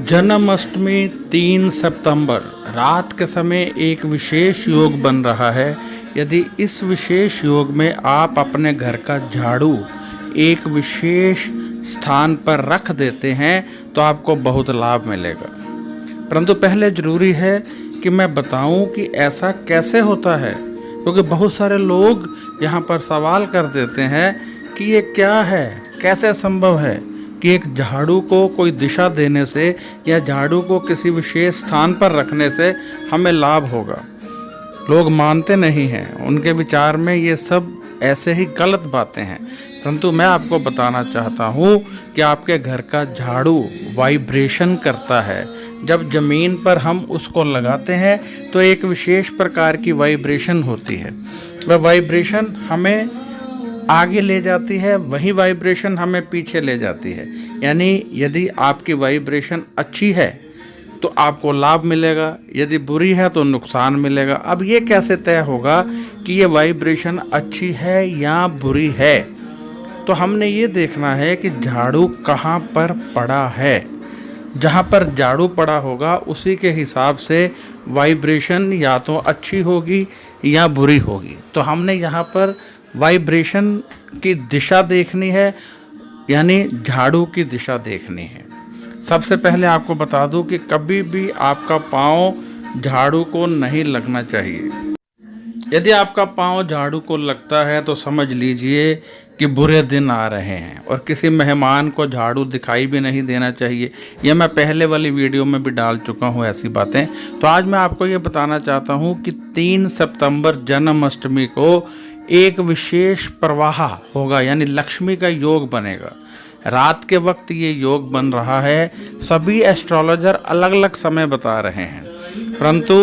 जन्माष्टमी 3 सितंबर रात के समय एक विशेष योग बन रहा है। यदि इस विशेष योग में आप अपने घर का झाड़ू एक विशेष स्थान पर रख देते हैं तो आपको बहुत लाभ मिलेगा। परंतु पहले ज़रूरी है कि मैं बताऊं कि ऐसा कैसे होता है, क्योंकि बहुत सारे लोग यहाँ पर सवाल कर देते हैं कि ये क्या है, कैसे संभव है कि एक झाड़ू को कोई दिशा देने से या झाड़ू को किसी विशेष स्थान पर रखने से हमें लाभ होगा। लोग मानते नहीं हैं, उनके विचार में ये सब ऐसे ही गलत बातें हैं। परंतु मैं आपको बताना चाहता हूँ कि आपके घर का झाड़ू वाइब्रेशन करता है। जब ज़मीन पर हम उसको लगाते हैं तो एक विशेष प्रकार की वाइब्रेशन होती है। वह वाइब्रेशन हमें आगे ले जाती है, वही वाइब्रेशन हमें पीछे ले जाती है। यानी यदि आपकी वाइब्रेशन अच्छी है तो आपको लाभ मिलेगा, यदि बुरी है तो नुकसान मिलेगा। अब ये कैसे तय होगा कि ये वाइब्रेशन अच्छी है या बुरी है? तो हमने ये देखना है कि झाड़ू कहाँ पर पड़ा है। जहाँ पर झाड़ू पड़ा होगा उसी के हिसाब से वाइब्रेशन या तो अच्छी होगी या बुरी होगी। तो हमने यहाँ पर वाइब्रेशन की दिशा देखनी है, यानी झाड़ू की दिशा देखनी है। सबसे पहले आपको बता दूं कि कभी भी आपका पाँव झाड़ू को नहीं लगना चाहिए। यदि आपका पाँव झाड़ू को लगता है तो समझ लीजिए कि बुरे दिन आ रहे हैं, और किसी मेहमान को झाड़ू दिखाई भी नहीं देना चाहिए। यह मैं पहले वाली वीडियो में भी डाल चुका हूँ ऐसी बातें। तो आज मैं आपको ये बताना चाहता हूँ कि 3 सितंबर जन्माष्टमी को एक विशेष प्रवाह होगा, यानी लक्ष्मी का योग बनेगा। रात के वक्त ये योग बन रहा है। सभी एस्ट्रोलॉजर अलग अलग समय बता रहे हैं, परंतु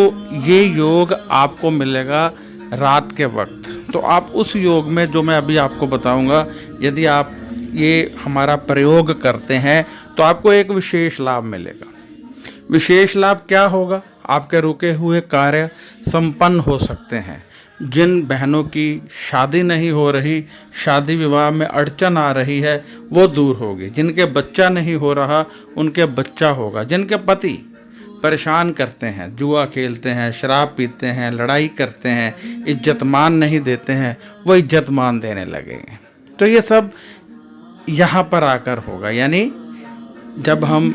ये योग आपको मिलेगा रात के वक्त। तो आप उस योग में, जो मैं अभी आपको बताऊंगा, यदि आप ये हमारा प्रयोग करते हैं तो आपको एक विशेष लाभ मिलेगा। विशेष लाभ क्या होगा? आपके रुके हुए कार्य संपन्न हो सकते हैं। जिन बहनों की शादी नहीं हो रही, शादी विवाह में अड़चन आ रही है, वो दूर होगी। जिनके बच्चा नहीं हो रहा, उनके बच्चा होगा। जिनके पति परेशान करते हैं, जुआ खेलते हैं, शराब पीते हैं, लड़ाई करते हैं, इज्जत मान नहीं देते हैं, वो इज्जत मान देने लगेंगे। तो ये सब यहाँ पर आकर होगा। यानी जब हम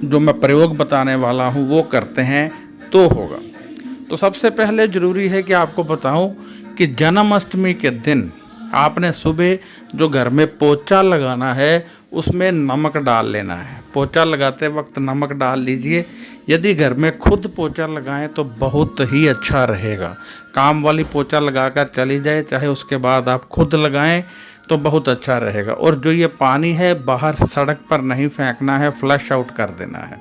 जो मैं प्रयोग बताने वाला हूँ वो करते हैं तो होगा। तो सबसे पहले ज़रूरी है कि आपको बताऊं कि जन्माष्टमी के दिन आपने सुबह जो घर में पोछा लगाना है उसमें नमक डाल लेना है। पोछा लगाते वक्त नमक डाल लीजिए। यदि घर में खुद पोछा लगाएं तो बहुत ही अच्छा रहेगा। काम वाली पोछा लगाकर चली जाए, चाहे उसके बाद आप खुद लगाएं तो बहुत अच्छा रहेगा। और जो ये पानी है बाहर सड़क पर नहीं फेंकना है, फ्लश आउट कर देना है।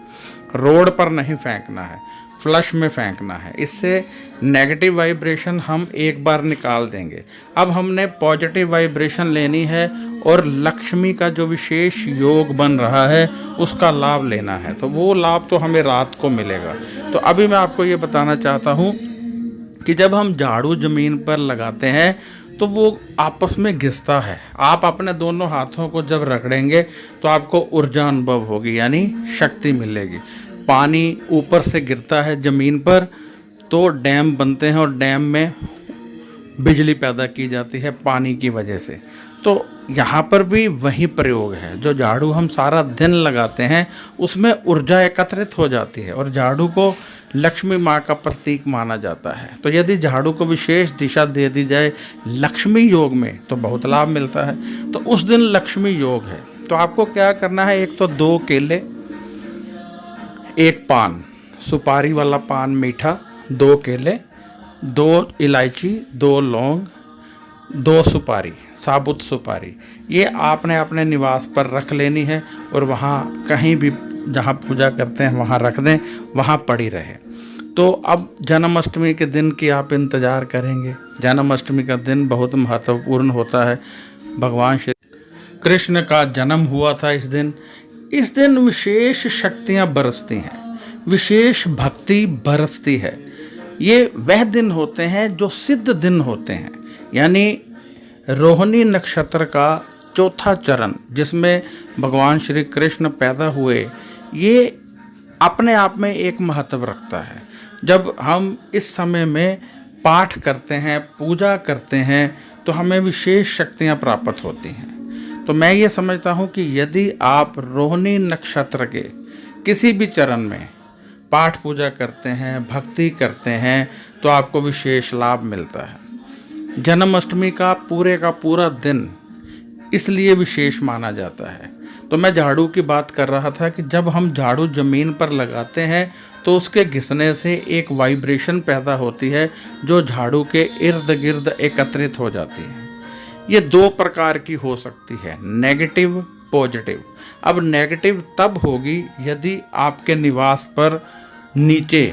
रोड पर नहीं फेंकना है, फ्लश में फेंकना है। इससे नेगेटिव वाइब्रेशन हम एक बार निकाल देंगे। अब हमने पॉजिटिव वाइब्रेशन लेनी है और लक्ष्मी का जो विशेष योग बन रहा है उसका लाभ लेना है। तो वो लाभ तो हमें रात को मिलेगा। तो अभी मैं आपको ये बताना चाहता हूँ कि जब हम झाड़ू ज़मीन पर लगाते हैं तो वो आपस में घिसता है। आप अपने दोनों हाथों को जब रगड़ेंगे तो आपको ऊर्जा अनुभव होगी, यानी शक्ति मिलेगी। पानी ऊपर से गिरता है ज़मीन पर तो डैम बनते हैं, और डैम में बिजली पैदा की जाती है पानी की वजह से। तो यहाँ पर भी वही प्रयोग है। जो झाड़ू हम सारा दिन लगाते हैं उसमें ऊर्जा एकत्रित हो जाती है, और झाड़ू को लक्ष्मी माँ का प्रतीक माना जाता है। तो यदि झाड़ू को विशेष दिशा दे दी जाए लक्ष्मी योग में तो बहुत लाभ मिलता है। तो उस दिन लक्ष्मी योग है। तो आपको क्या करना है? एक तो 2 केले, 1 पान, सुपारी वाला पान मीठा, 2 केले, 2 इलायची, 2 लौंग, 2 सुपारी, साबुत सुपारी, ये आपने अपने निवास पर रख लेनी है। और वहाँ कहीं भी जहाँ पूजा करते हैं वहाँ रख दें, वहाँ पड़ी रहे। तो अब जन्माष्टमी के दिन की आप इंतज़ार करेंगे। जन्माष्टमी का दिन बहुत महत्वपूर्ण होता है। भगवान श्री कृष्ण का जन्म हुआ था इस दिन। इस दिन विशेष शक्तियाँ बरसती हैं, विशेष भक्ति बरसती है। ये वह दिन होते हैं जो सिद्ध दिन होते हैं, यानी रोहिणी नक्षत्र का चौथा चरण जिसमें भगवान श्री कृष्ण पैदा हुए, ये अपने आप में एक महत्व रखता है। जब हम इस समय में पाठ करते हैं, पूजा करते हैं, तो हमें विशेष शक्तियाँ प्राप्त होती हैं। तो मैं ये समझता हूँ कि यदि आप रोहिणी नक्षत्र के किसी भी चरण में पाठ पूजा करते हैं, भक्ति करते हैं, तो आपको विशेष लाभ मिलता है। जन्माष्टमी का पूरा दिन इसलिए विशेष माना जाता है। तो मैं झाड़ू की बात कर रहा था कि जब हम झाड़ू ज़मीन पर लगाते हैं तो उसके घिसने से एक वाइब्रेशन पैदा होती है जो झाड़ू के इर्द गिर्द एकत्रित हो जाती है। ये दो प्रकार की हो सकती है, नेगेटिव, पॉजिटिव। अब नेगेटिव तब होगी यदि आपके निवास पर नीचे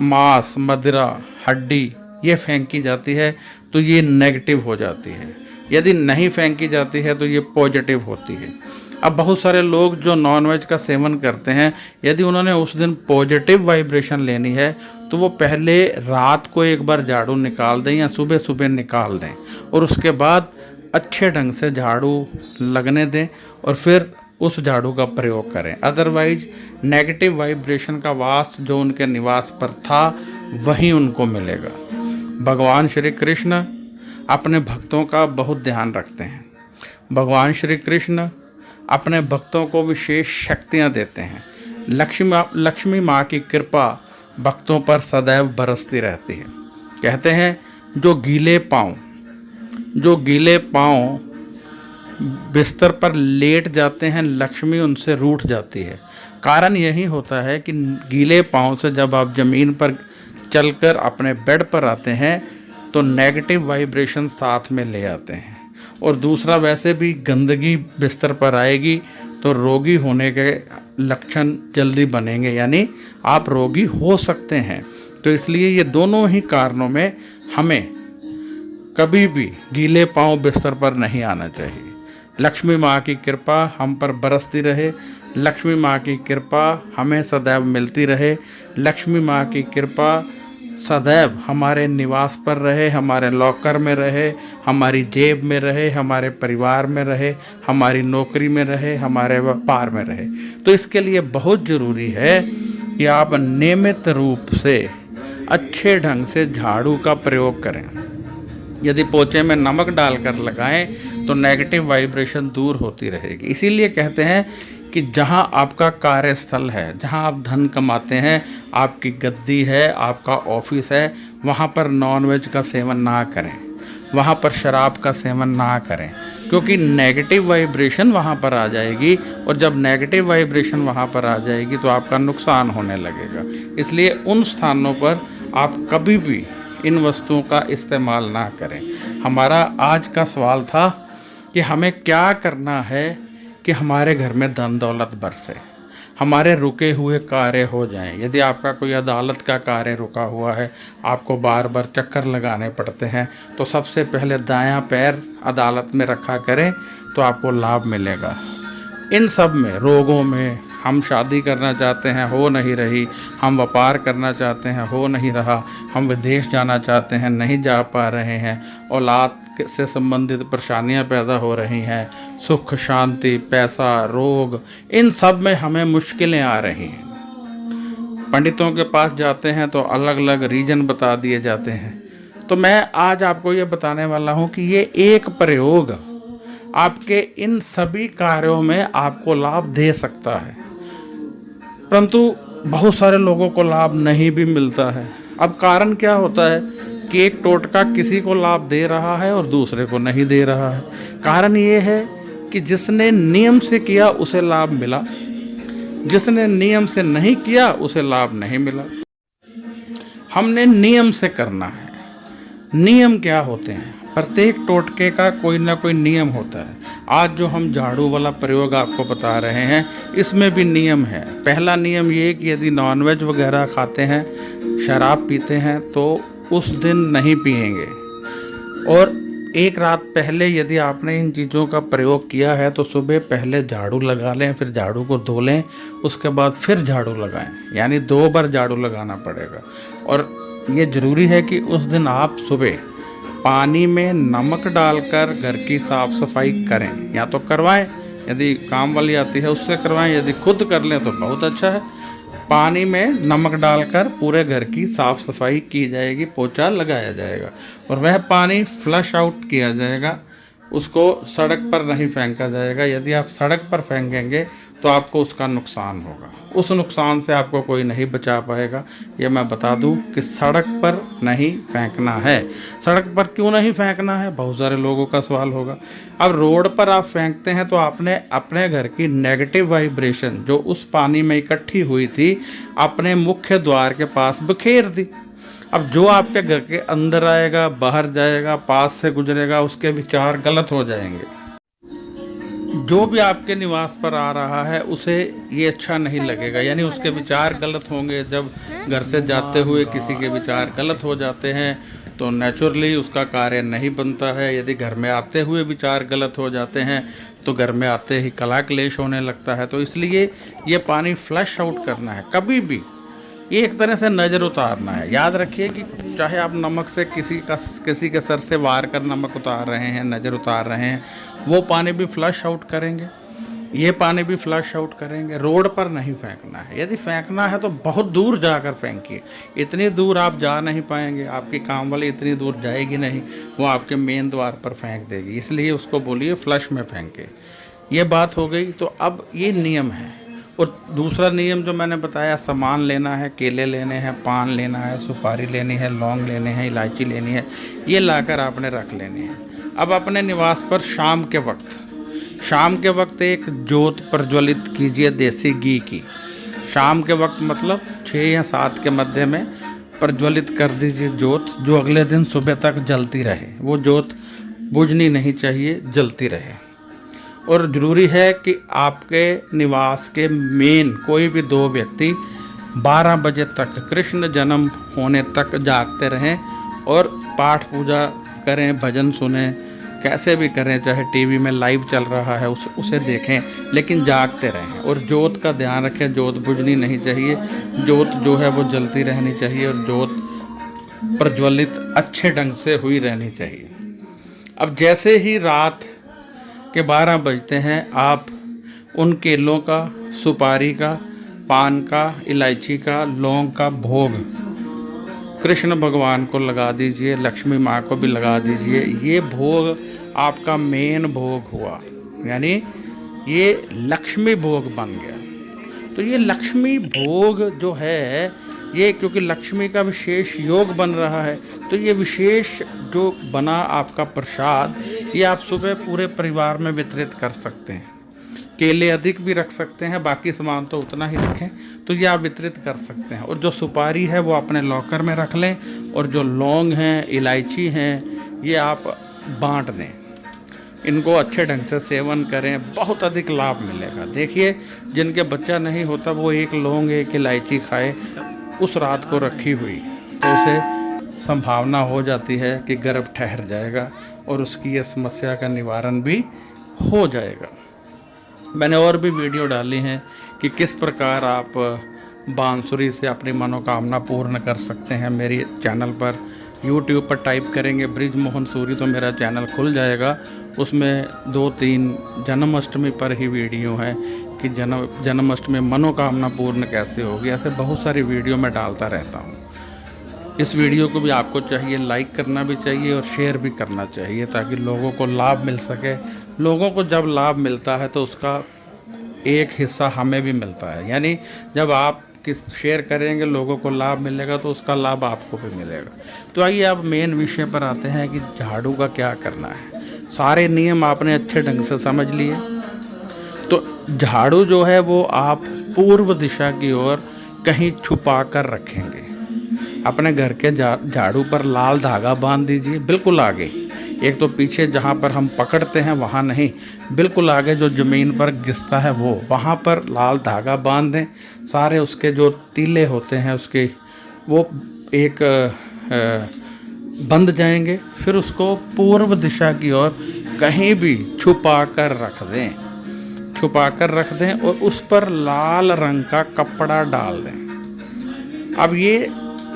मांस, मदिरा, हड्डी ये फेंकी जाती है तो ये नेगेटिव हो जाती है। यदि नहीं फेंकी जाती है तो ये पॉजिटिव होती है। अब बहुत सारे लोग जो नॉनवेज का सेवन करते हैं, यदि उन्होंने उस दिन पॉजिटिव वाइब्रेशन लेनी है तो वो पहले रात को एक बार झाड़ू निकाल दें या सुबह सुबह निकाल दें और उसके बाद अच्छे ढंग से झाड़ू लगने दें और फिर उस झाड़ू का प्रयोग करें। अदरवाइज नेगेटिव वाइब्रेशन का वास जो उनके निवास पर था वहीं उनको मिलेगा। भगवान श्री कृष्ण अपने भक्तों का बहुत ध्यान रखते हैं। भगवान श्री कृष्ण अपने भक्तों को विशेष शक्तियाँ देते हैं। लक्ष्मी माँ की कृपा भक्तों पर सदैव बरसती रहती है। कहते हैं जो गीले पाँव बिस्तर पर लेट जाते हैं, लक्ष्मी उनसे रूठ जाती है। कारण यही होता है कि गीले पाँव से जब आप ज़मीन पर चलकर अपने बेड पर आते हैं तो नेगेटिव वाइब्रेशन साथ में ले आते हैं, और दूसरा वैसे भी गंदगी बिस्तर पर आएगी तो रोगी होने के लक्षण जल्दी बनेंगे, यानी आप रोगी हो सकते हैं। तो इसलिए ये दोनों ही कारणों में हमें कभी भी गीले पांव बिस्तर पर नहीं आना चाहिए। लक्ष्मी माँ की कृपा हम पर बरसती रहे, लक्ष्मी माँ की कृपा हमें सदैव मिलती रहे, लक्ष्मी माँ की कृपा सदैव हमारे निवास पर रहे, हमारे लॉकर में रहे, हमारी जेब में रहे, हमारे परिवार में रहे, हमारी नौकरी में रहे, हमारे व्यापार में रहे। तो इसके लिए बहुत ज़रूरी है कि आप नियमित रूप से अच्छे ढंग से झाड़ू का प्रयोग करें। यदि पोछे में नमक डालकर लगाएं तो नेगेटिव वाइब्रेशन दूर होती रहेगी। इसीलिए कहते हैं कि जहाँ आपका कार्यस्थल है, जहाँ आप धन कमाते हैं, आपकी गद्दी है, आपका ऑफिस है, वहाँ पर नॉनवेज का सेवन ना करें, वहाँ पर शराब का सेवन ना करें, क्योंकि नेगेटिव वाइब्रेशन वहाँ पर आ जाएगी, और जब नेगेटिव वाइब्रेशन वहाँ पर आ जाएगी तो आपका नुकसान होने लगेगा। इसलिए उन स्थानों पर आप कभी भी इन वस्तुओं का इस्तेमाल ना करें। हमारा आज का सवाल था कि हमें क्या करना है कि हमारे घर में धन दौलत बरसे, हमारे रुके हुए कार्य हो जाएं। यदि आपका कोई अदालत का कार्य रुका हुआ है, आपको बार बार चक्कर लगाने पड़ते हैं, तो सबसे पहले दायां पैर अदालत में रखा करें तो आपको लाभ मिलेगा। इन सब में, रोगों में, हम शादी करना चाहते हैं हो नहीं रही, हम व्यापार करना चाहते हैं हो नहीं रहा, हम विदेश जाना चाहते हैं नहीं जा पा रहे हैं, औलाद से संबंधित परेशानियां पैदा हो रही हैं, सुख शांति, पैसा, रोग, इन सब में हमें मुश्किलें आ रही हैं। पंडितों के पास जाते हैं तो अलग अलग रीजन बता दिए जाते हैं। तो मैं आज आपको ये बताने वाला हूँ कि ये एक प्रयोग आपके इन सभी कार्यों में आपको लाभ दे सकता है, परंतु बहुत सारे लोगों को लाभ नहीं भी मिलता है। अब कारण क्या होता है कि एक टोटका किसी को लाभ दे रहा है और दूसरे को नहीं दे रहा है। कारण ये है कि जिसने नियम से किया उसे लाभ मिला, जिसने नियम से नहीं किया उसे लाभ नहीं मिला। हमने नियम से करना है। नियम क्या होते हैं? प्रत्येक टोटके का कोई ना कोई नियम होता है। आज जो हम झाड़ू वाला प्रयोग आपको बता रहे हैं, इसमें भी नियम है। पहला नियम ये कि यदि नॉनवेज वगैरह खाते हैं, शराब पीते हैं, तो उस दिन नहीं पिएंगे, और एक रात पहले यदि आपने इन चीज़ों का प्रयोग किया है तो सुबह पहले झाड़ू लगा लें, फिर झाड़ू को धो लें, उसके बाद फिर झाड़ू लगाएं, यानी 2 बार झाड़ू लगाना पड़ेगा। और ये ज़रूरी है कि उस दिन आप सुबह पानी में नमक डालकर घर की साफ़ सफाई करें, या तो करवाएं, यदि काम वाली आती है उससे करवाएं, यदि खुद कर लें तो बहुत अच्छा है। पानी में नमक डालकर पूरे घर की साफ सफाई की जाएगी, पोछा लगाया जाएगा और वह पानी फ्लश आउट किया जाएगा। उसको सड़क पर नहीं फेंका जाएगा। यदि आप सड़क पर फेंकेंगे तो आपको उसका नुकसान होगा। उस नुकसान से आपको कोई नहीं बचा पाएगा। ये मैं बता दूं कि सड़क पर नहीं फेंकना है। सड़क पर क्यों नहीं फेंकना है, बहुत सारे लोगों का सवाल होगा। अब रोड पर आप फेंकते हैं तो आपने अपने घर की नेगेटिव वाइब्रेशन जो उस पानी में इकट्ठी हुई थी अपने मुख्य द्वार के पास बिखेर दी। अब जो आपके घर के अंदर आएगा, बाहर जाएगा, पास से गुजरेगा, उसके विचार गलत हो जाएंगे। जो भी आपके निवास पर आ रहा है उसे ये अच्छा नहीं लगेगा, यानी उसके विचार गलत होंगे। जब घर से जाते हुए किसी के विचार गलत हो जाते हैं तो नेचुरली उसका कार्य नहीं बनता है। यदि घर में आते हुए विचार गलत हो जाते हैं तो घर में आते ही कलह क्लेश होने लगता है। तो इसलिए ये पानी फ्लश आउट करना है। कभी भी ये एक तरह से नज़र उतारना है। याद रखिए कि चाहे आप नमक से किसी के सर से वार कर नमक उतार रहे हैं, नज़र उतार रहे हैं, वो पानी भी फ्लश आउट करेंगे, ये पानी भी फ्लश आउट करेंगे। रोड पर नहीं फेंकना है। यदि फेंकना है तो बहुत दूर जाकर फेंकिए। इतनी दूर आप जा नहीं पाएंगे, आपकी काम वाली इतनी दूर जाएगी नहीं, वो आपके मेन द्वार पर फेंक देगी। इसलिए उसको बोलिए फ्लश में फेंके। ये बात हो गई। तो अब ये नियम है। और दूसरा नियम जो मैंने बताया, सामान लेना है, केले लेने हैं, पान लेना है, सुपारी लेनी है, लौंग लेने हैं, इलायची लेनी है, ये लाकर आपने रख लेनी है। अब अपने निवास पर शाम के वक्त एक जोत प्रज्वलित कीजिए देसी घी की। शाम के वक्त मतलब 6 या 7 के मध्य में प्रज्वलित कर दीजिए जोत, जो अगले दिन सुबह तक जलती रहे। वो जोत बुझनी नहीं चाहिए, जलती रहे। और ज़रूरी है कि आपके निवास के मेन कोई भी 2 व्यक्ति 12 बजे तक, कृष्ण जन्म होने तक जागते रहें और पाठ पूजा करें, भजन सुने, कैसे भी करें, चाहे टीवी में लाइव चल रहा है उसे देखें, लेकिन जागते रहें। और जोत का ध्यान रखें, जोत बुझनी नहीं चाहिए, जोत जो है वो जलती रहनी चाहिए और जोत प्रज्वलित अच्छे ढंग से हुई रहनी चाहिए। अब जैसे ही रात के 12 बजते हैं, आप उन केलों का, सुपारी का, पान का, इलायची का, लौंग का भोग कृष्ण भगवान को लगा दीजिए, लक्ष्मी माँ को भी लगा दीजिए। ये भोग आपका मेन भोग हुआ, यानी ये लक्ष्मी भोग बन गया। तो ये लक्ष्मी भोग जो है, ये क्योंकि लक्ष्मी का विशेष योग बन रहा है, तो ये विशेष जो बना आपका प्रसाद, ये आप सुबह पूरे परिवार में वितरित कर सकते हैं। केले अधिक भी रख सकते हैं, बाकी सामान तो उतना ही रखें, तो ये आप वितरित कर सकते हैं। और जो सुपारी है वो अपने लॉकर में रख लें, और जो लौंग हैं, इलायची हैं, ये आप बांट दें। इनको अच्छे ढंग से सेवन करें, बहुत अधिक लाभ मिलेगा। देखिए, जिनके बच्चा नहीं होता वो एक लौंग, एक इलायची खाए उस रात को रखी हुई, तो उसे संभावना हो जाती है कि गर्भ ठहर जाएगा और उसकी ये समस्या का निवारण भी हो जाएगा। मैंने और भी वीडियो डाली हैं कि किस प्रकार आप बांसुरी से अपनी मनोकामना पूर्ण कर सकते हैं। मेरी चैनल पर YouTube पर टाइप करेंगे बृजमोहन सूरी तो मेरा चैनल खुल जाएगा। उसमें 2-3 जन्माष्टमी पर ही वीडियो है कि जन्माष्टमी मनोकामना पूर्ण कैसे होगी। ऐसे बहुत सारी वीडियो मैं डालता रहता हूँ। इस वीडियो को भी आपको चाहिए लाइक करना भी चाहिए और शेयर भी करना चाहिए, ताकि लोगों को लाभ मिल सके। लोगों को जब लाभ मिलता है तो उसका एक हिस्सा हमें भी मिलता है, यानी जब आप शेयर करेंगे लोगों को लाभ मिलेगा तो उसका लाभ आपको भी मिलेगा। तो आइए अब मेन विषय पर आते हैं कि झाड़ू का क्या करना है। सारे नियम आपने अच्छे ढंग से समझ लिए। तो झाड़ू जो है वो आप पूर्व दिशा की ओर कहीं छुपा कर रखेंगे। अपने घर के झाड़ू पर लाल धागा बांध दीजिए, बिल्कुल आगे। एक तो पीछे जहाँ पर हम पकड़ते हैं वहाँ नहीं, बिल्कुल आगे जो ज़मीन पर घिसता है वो, वहाँ पर लाल धागा बांध दें। सारे उसके जो तीले होते हैं उसके वो एक बंध जाएंगे। फिर उसको पूर्व दिशा की ओर कहीं भी छुपा कर रख दें और उस पर लाल रंग का कपड़ा डाल दें। अब ये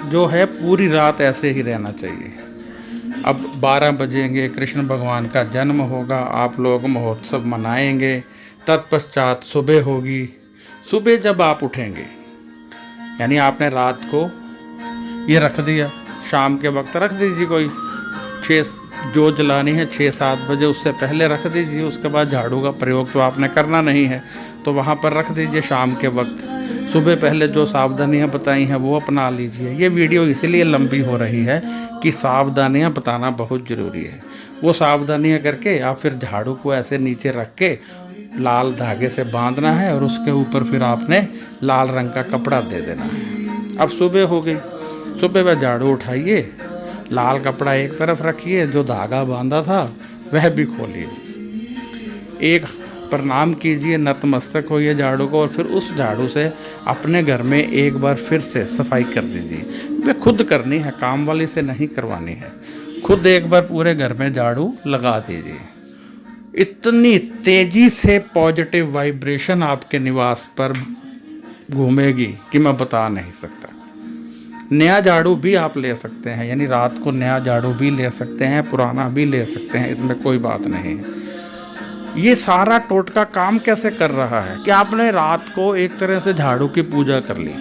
जो है पूरी रात ऐसे ही रहना चाहिए। अब 12 बजेंगे, कृष्ण भगवान का जन्म होगा, आप लोग महोत्सव मनाएंगे। तत्पश्चात सुबह होगी। सुबह जब आप उठेंगे यानी आपने रात को ये रख दिया, शाम के वक्त रख दीजिए, कोई 6 जो जलानी है 6-7 बजे उससे पहले रख दीजिए। उसके बाद झाड़ू का प्रयोग तो आपने करना नहीं है, तो वहाँ पर रख दीजिए शाम के वक्त। सुबह पहले जो सावधानियाँ बताई हैं वो अपना लीजिए। ये वीडियो इसलिए लंबी हो रही है कि सावधानियाँ बताना बहुत ज़रूरी है। वो सावधानियाँ करके आप फिर झाड़ू को ऐसे नीचे रख के लाल धागे से बांधना है और उसके ऊपर फिर आपने लाल रंग का कपड़ा दे देना है। अब सुबह हो गई, सुबह वह झाड़ू उठाइए, लाल कपड़ा एक तरफ रखिए, जो धागा बांधा था वह भी खोलिए, एक प्रणाम कीजिए, नतमस्तक होइए झाड़ू को, और फिर उस झाड़ू से अपने घर में एक बार फिर से सफाई कर दीजिए। वे खुद करनी है, काम वाली से नहीं करवानी है। खुद एक बार पूरे घर में झाड़ू लगा दीजिए। इतनी तेजी से पॉजिटिव वाइब्रेशन आपके निवास पर घूमेगी कि मैं बता नहीं सकता। नया झाड़ू भी आप ले सकते हैं, यानी रात को नया झाड़ू भी ले सकते हैं, पुराना भी ले सकते हैं, इसमें कोई बात नहीं है। ये सारा टोटका काम कैसे कर रहा है कि आपने रात को एक तरह से झाड़ू की पूजा कर ली,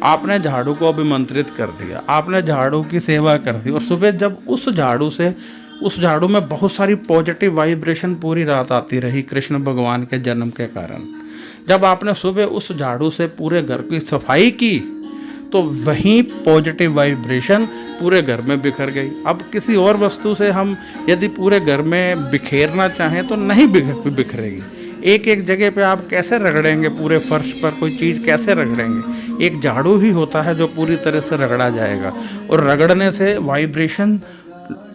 आपने झाड़ू को अभिमंत्रित कर दिया, आपने झाड़ू की सेवा कर दी, और सुबह जब उस झाड़ू में बहुत सारी पॉजिटिव वाइब्रेशन पूरी रात आती रही कृष्ण भगवान के जन्म के कारण। जब आपने सुबह उस झाड़ू से पूरे घर की सफाई की तो वहीं पॉजिटिव वाइब्रेशन पूरे घर में बिखर गई। अब किसी और वस्तु से हम यदि पूरे घर में बिखेरना चाहें तो नहीं बिखरेगी। एक एक जगह पे आप कैसे रगड़ेंगे, पूरे फर्श पर कोई चीज़ कैसे रगड़ेंगे? एक झाड़ू ही होता है जो पूरी तरह से रगड़ा जाएगा, और रगड़ने से वाइब्रेशन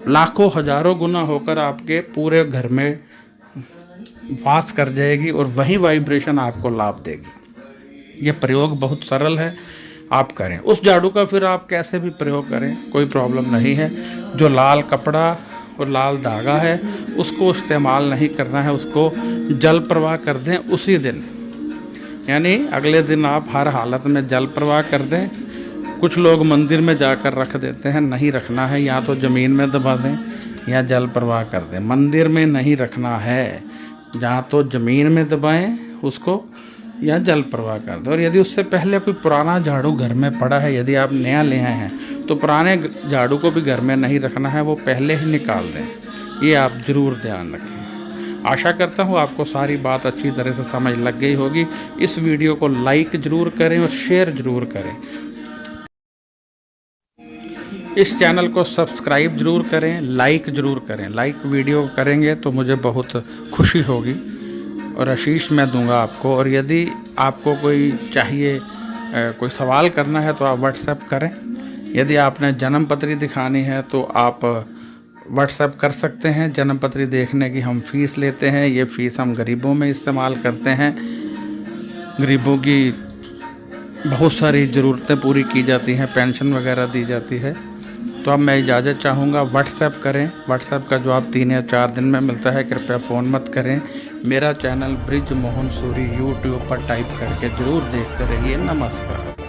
लाखों हजारों गुना होकर आपके पूरे घर में वास कर जाएगी, और वही वाइब्रेशन आपको लाभ देगी। ये प्रयोग बहुत सरल है, आप करें। उस झाड़ू का फिर आप कैसे भी प्रयोग करें, कोई प्रॉब्लम नहीं है। जो लाल कपड़ा और लाल धागा है उसको इस्तेमाल नहीं करना है, उसको जल प्रवाह कर दें उसी दिन, यानी अगले दिन आप हर हालत में जल प्रवाह कर दें। कुछ लोग मंदिर में जाकर रख देते हैं, नहीं रखना है, या तो ज़मीन में दबा दें या जल प्रवाह कर दें। मंदिर में नहीं रखना है, जहाँ तो ज़मीन में दबाएं उसको या जल प्रवाह कर दें। और यदि उससे पहले कोई पुराना झाड़ू घर में पड़ा है, यदि आप नया ले आए हैं, तो पुराने झाड़ू को भी घर में नहीं रखना है, वो पहले ही निकाल दें। ये आप ज़रूर ध्यान रखें। आशा करता हूँ आपको सारी बात अच्छी तरह से समझ लग गई होगी। इस वीडियो को लाइक ज़रूर करें और शेयर ज़रूर करें। इस चैनल को सब्सक्राइब ज़रूर करें, लाइक ज़रूर करें। लाइक वीडियो करेंगे तो मुझे बहुत खुशी होगी और आशीष मैं दूंगा आपको। और यदि आपको कोई चाहिए, कोई सवाल करना है तो आप व्हाट्सएप करें। यदि आपने जन्म पत्री दिखानी है तो आप व्हाट्सएप कर सकते हैं। जन्म पत्री देखने की हम फ़ीस लेते हैं, ये फ़ीस हम गरीबों में इस्तेमाल करते हैं। गरीबों की बहुत सारी ज़रूरतें पूरी की जाती हैं, पेंशन वगैरह दी जाती है। तो अब मैं इजाज़त चाहूँगा, व्हाट्सएप करें। व्हाट्सएप का जवाब 3 या 4 दिन में मिलता है, कृपया फ़ोन मत करें। मेरा channel bridge Mohan Suri YouTube पर टाइप करके ज़रूर देखते रहिए। नमस्कार।